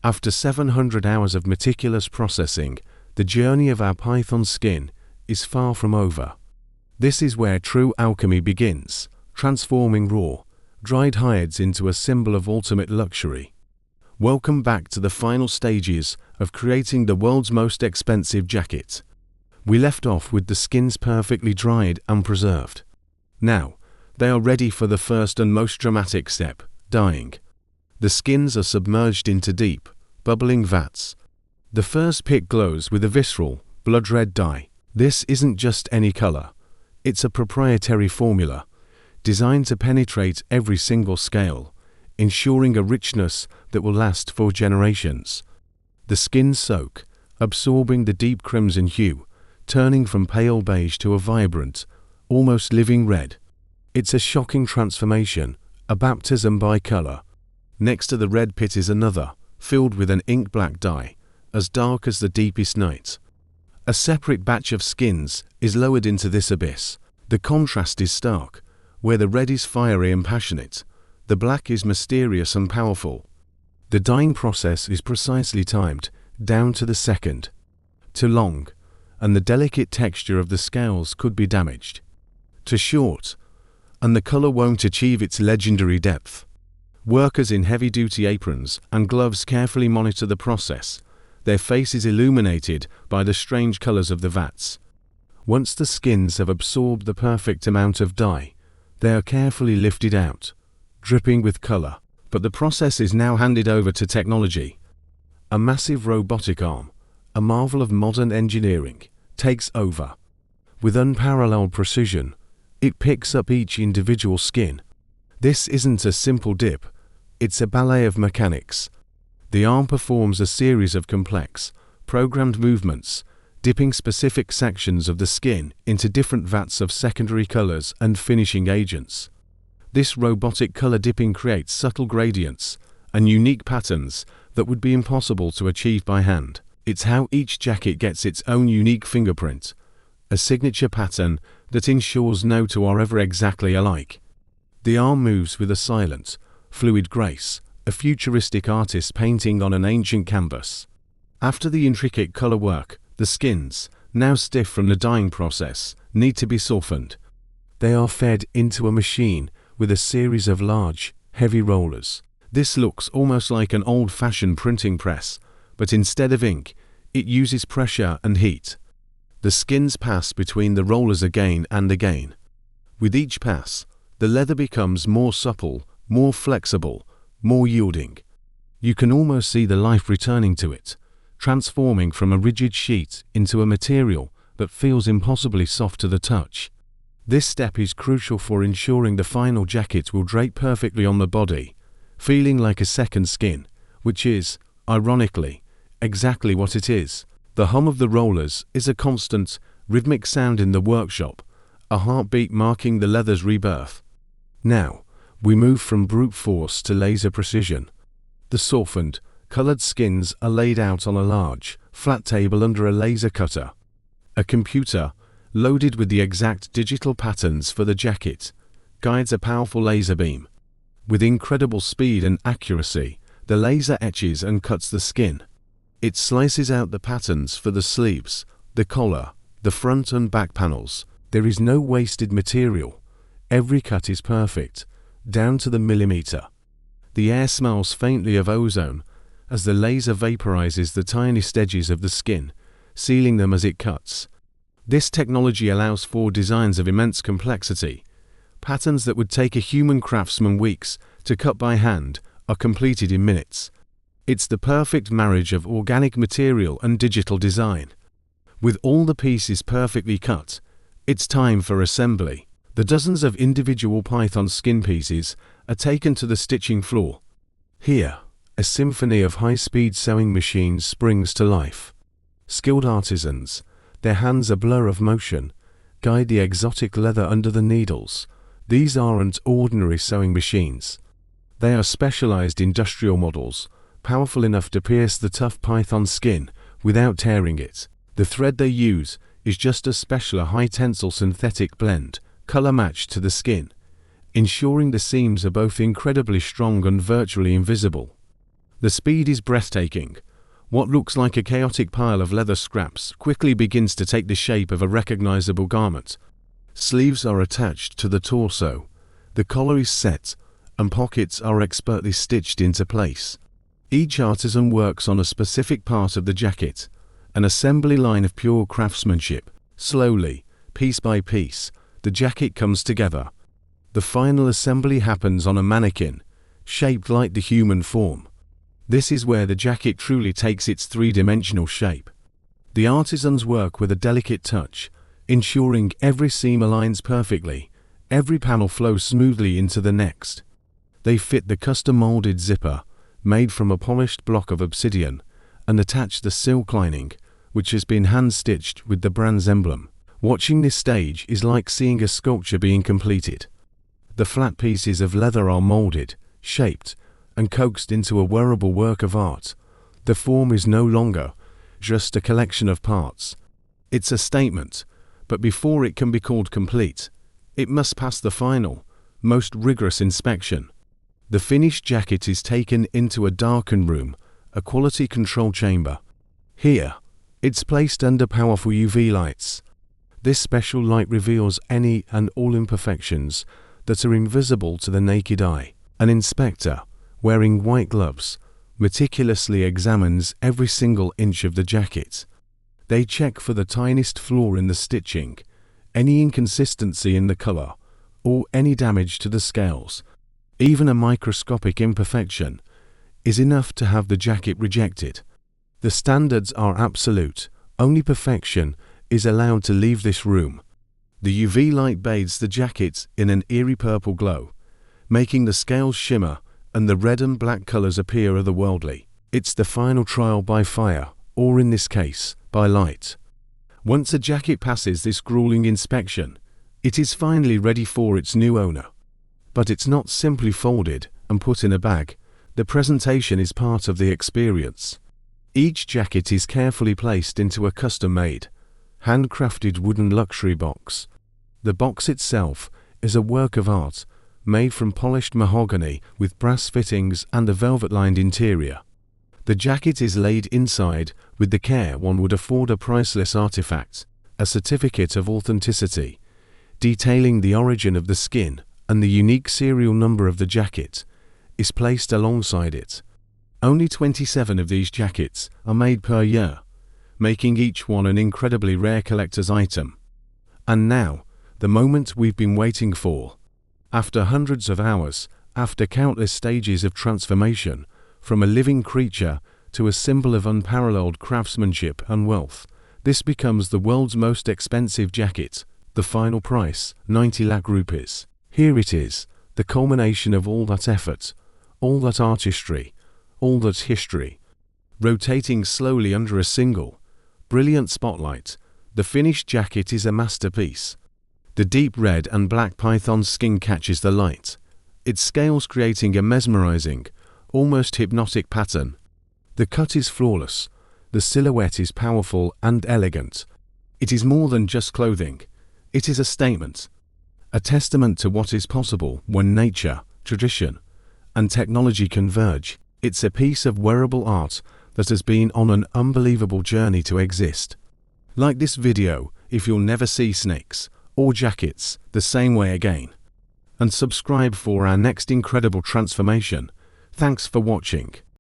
After 700 hours of meticulous processing, the journey of our python skin is far from over. This is where true alchemy begins, transforming raw, dried hides into a symbol of ultimate luxury. Welcome back to the final stages of creating the world's most expensive jacket. We left off with the skins perfectly dried and preserved. Now, they are ready for the first and most dramatic step, dyeing. The skins are submerged into deep, bubbling vats. The first pick glows with a visceral, blood-red dye. This isn't just any color. It's a proprietary formula, designed to penetrate every single scale, ensuring a richness that will last for generations. The skins soak, absorbing the deep crimson hue, turning from pale beige to a vibrant, almost living red. It's a shocking transformation, a baptism by color. Next to the red pit is another, filled with an ink-black dye, as dark as the deepest night. A separate batch of skins is lowered into this abyss. The contrast is stark. Where the red is fiery and passionate, the black is mysterious and powerful. The dyeing process is precisely timed, down to the second. Too long, and the delicate texture of the scales could be damaged. Too short, and the color won't achieve its legendary depth. Workers in heavy-duty aprons and gloves carefully monitor the process, their faces illuminated by the strange colors of the vats. Once the skins have absorbed the perfect amount of dye, they are carefully lifted out, dripping with color. But the process is now handed over to technology. A massive robotic arm, a marvel of modern engineering, takes over. With unparalleled precision, it picks up each individual skin. This isn't a simple dip, it's a ballet of mechanics. The arm performs a series of complex, programmed movements, dipping specific sections of the skin into different vats of secondary colors and finishing agents. This robotic color dipping creates subtle gradients and unique patterns that would be impossible to achieve by hand. It's how each jacket gets its own unique fingerprint, a signature pattern that ensures no two are ever exactly alike. The arm moves with a silent, fluid grace, a futuristic artist painting on an ancient canvas. After the intricate color work, the skins, now stiff from the dyeing process, need to be softened. They are fed into a machine with a series of large, heavy rollers. This looks almost like an old-fashioned printing press, but instead of ink, it uses pressure and heat. The skins pass between the rollers again and again. With each pass, the leather becomes more supple, more flexible, more yielding. You can almost see the life returning to it, transforming from a rigid sheet into a material that feels impossibly soft to the touch. This step is crucial for ensuring the final jacket will drape perfectly on the body, feeling like a second skin, which is, ironically, exactly what it is. The hum of the rollers is a constant, rhythmic sound in the workshop, a heartbeat marking the leather's rebirth. Now, we move from brute force to laser precision. The softened, colored skins are laid out on a large, flat table under a laser cutter. A computer, loaded with the exact digital patterns for the jacket, guides a powerful laser beam. With incredible speed and accuracy, the laser etches and cuts the skin. It slices out the patterns for the sleeves, the collar, the front and back panels. There is no wasted material. Every cut is perfect, down to the millimeter. The air smells faintly of ozone, as the laser vaporizes the tiniest edges of the skin, sealing them as it cuts. This technology allows for designs of immense complexity. Patterns that would take a human craftsman weeks to cut by hand are completed in minutes. It's the perfect marriage of organic material and digital design. With all the pieces perfectly cut, it's time for assembly. The dozens of individual python skin pieces are taken to the stitching floor. Here, a symphony of high-speed sewing machines springs to life. Skilled artisans, their hands a blur of motion, guide the exotic leather under the needles. These aren't ordinary sewing machines. They are specialized industrial models, powerful enough to pierce the tough python skin without tearing it. The thread they use is just as special a high-tensile synthetic blend, color-matched to the skin, ensuring the seams are both incredibly strong and virtually invisible. The speed is breathtaking. What looks like a chaotic pile of leather scraps quickly begins to take the shape of a recognizable garment. Sleeves are attached to the torso, the collar is set, and pockets are expertly stitched into place. Each artisan works on a specific part of the jacket, an assembly line of pure craftsmanship. Slowly, piece by piece, the jacket comes together. The final assembly happens on a mannequin, shaped like the human form. This is where the jacket truly takes its three-dimensional shape. The artisans work with a delicate touch, ensuring every seam aligns perfectly, every panel flows smoothly into the next. They fit the custom-molded zipper, made from a polished block of obsidian, and attach the silk lining, which has been hand-stitched with the brand's emblem. Watching this stage is like seeing a sculpture being completed. The flat pieces of leather are molded, shaped, and coaxed into a wearable work of art. The form is no longer just a collection of parts. It's a statement, but before it can be called complete, it must pass the final, most rigorous inspection. The finished jacket is taken into a darkened room, a quality control chamber. Here, it's placed under powerful UV lights. This special light reveals any and all imperfections that are invisible to the naked eye. An inspector, wearing white gloves, meticulously examines every single inch of the jacket. They check for the tiniest flaw in the stitching, any inconsistency in the color, or any damage to the scales. Even a microscopic imperfection is enough to have the jacket rejected. The standards are absolute. Only perfection is allowed to leave this room. The UV light bathes the jacket in an eerie purple glow, making the scales shimmer and the red and black colors appear otherworldly. It's the final trial by fire, or in this case, by light. Once a jacket passes this grueling inspection, it is finally ready for its new owner. But it's not simply folded and put in a bag. The presentation is part of the experience. Each jacket is carefully placed into a custom-made, handcrafted wooden luxury box. The box itself is a work of art, made from polished mahogany with brass fittings and a velvet-lined interior. The jacket is laid inside with the care one would afford a priceless artifact, a certificate of authenticity, detailing the origin of the skin, and the unique serial number of the jacket is placed alongside it. Only 27 of these jackets are made per year, making each one an incredibly rare collector's item. And now, the moment we've been waiting for. After hundreds of hours, after countless stages of transformation, from a living creature to a symbol of unparalleled craftsmanship and wealth, this becomes the world's most expensive jacket. The final price, 90 lakh rupees. Here it is, the culmination of all that effort, all that artistry, all that history. Rotating slowly under a single, brilliant spotlight, the finished jacket is a masterpiece. The deep red and black python skin catches the light, its scales creating a mesmerizing, almost hypnotic pattern. The cut is flawless, the silhouette is powerful and elegant. It is more than just clothing, it is a statement. A testament to what is possible when nature, tradition, and technology converge. It's a piece of wearable art that has been on an unbelievable journey to exist. Like this video if you'll never see snakes or jackets the same way again. And subscribe for our next incredible transformation. Thanks for watching.